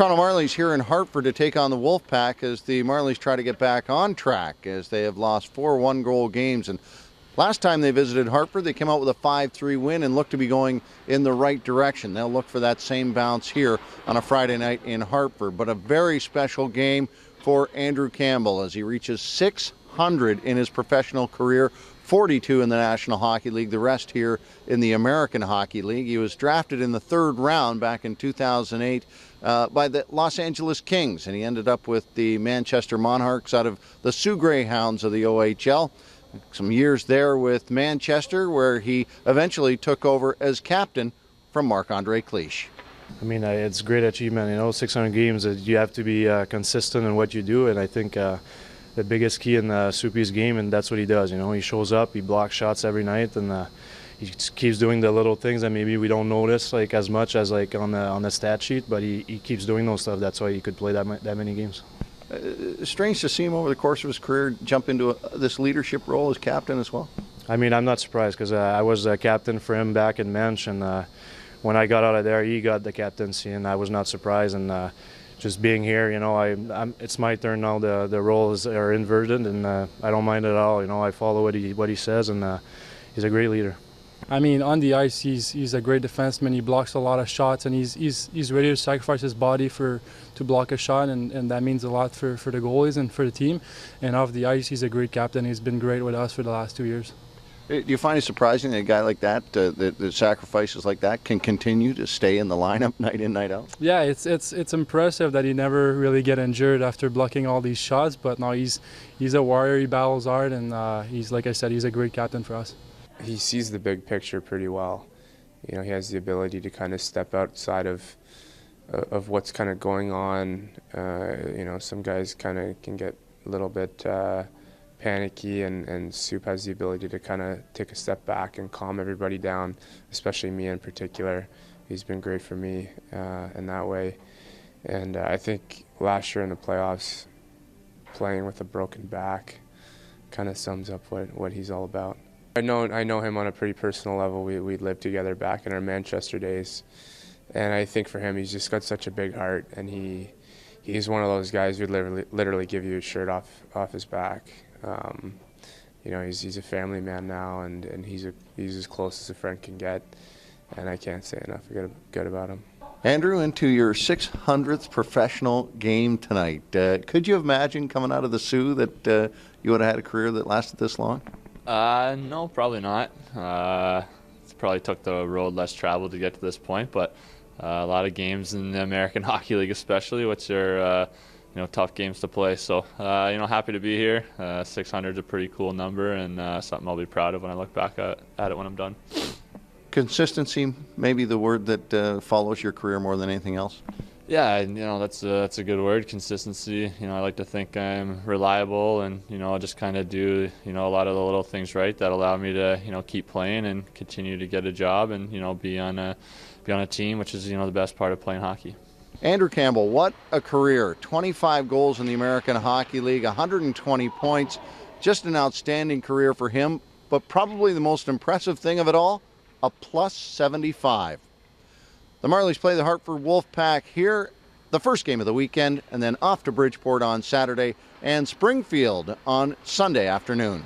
Toronto Marlies here in Hartford to take on the Wolfpack as the Marlies try to get back on track as they have lost 4 one-goal games. And last time they visited Hartford, they came out with a 5-3 win and look to be going in the right direction. They'll look for that same bounce here on a Friday night in Hartford. But a very special game for Andrew Campbell as he reaches 600 in his professional career, 42 in the National Hockey League, the rest here in the American Hockey League. He was drafted in the 3rd round back in 2008 by the Los Angeles Kings, and he ended up with the Manchester Monarchs out of the Sioux Greyhounds of the OHL. Some years there with Manchester, where he eventually took over as captain from Marc-Andre Cliche. I mean, it's a great achievement. 600 games, you have to be consistent in what you do, and I think the biggest key in Soupy's game, and that's what he does. He shows up, he blocks shots every night, and he keeps doing the little things that maybe we don't notice as much as on the stat sheet, but he keeps doing those stuff. That's why he could play that many games. Strange to see him over the course of his career jump into this leadership role as captain as well. I mean, I'm not surprised because I was a captain for him back in Mensch, and when I got out of there, he got the captaincy, and I was not surprised. And just being here, it's my turn now. The roles are inverted, and I don't mind at all. I follow what he says, and he's a great leader. I mean, on the ice, he's a great defenseman. He blocks a lot of shots, and he's ready to sacrifice his body to block a shot, and that means a lot for the goalies and for the team. And off the ice, he's a great captain. He's been great with us for the last 2 years. Do you find it surprising that a guy like that, that sacrifices like that, can continue to stay in the lineup night in, night out? Yeah, it's impressive that he never really get injured after blocking all these shots. But no, he's a warrior. He battles hard, and he's, like I said, he's a great captain for us. He sees the big picture pretty well. He has the ability to kind of step outside of what's kind of going on. Some guys kind of can get a little bit panicky, and Soup has the ability to kind of take a step back and calm everybody down, especially me in particular. He's been great for me in that way. And I think last year in the playoffs, playing with a broken back kind of sums up what he's all about. I know him on a pretty personal level. We lived together back in our Manchester days, and I think for him, he's just got such a big heart, and he's one of those guys who'd literally give you his shirt off his back. He's a family man now, and he's as close as a friend can get, and I can't say enough good about him. Andrew, into your 600th professional game tonight. Could you have imagined coming out of the Sioux that you would have had a career that lasted this long? No, probably not. It probably took the road less traveled to get to this point, but a lot of games in the American Hockey League especially, which are tough games to play. So happy to be here. 600 is a pretty cool number, and something I'll be proud of when I look back at it when I'm done. Consistency, maybe the word that follows your career more than anything else? Yeah, that's a good word, consistency. I like to think I'm reliable, and I just kind of do a lot of the little things right that allow me to keep playing and continue to get a job and be on a team, which is the best part of playing hockey. Andrew Campbell, what a career! 25 goals in the American Hockey League, 120 points, just an outstanding career for him. But probably the most impressive thing of it all, a +75. The Marlies play the Hartford Wolfpack here, the first game of the weekend, and then off to Bridgeport on Saturday and Springfield on Sunday afternoon.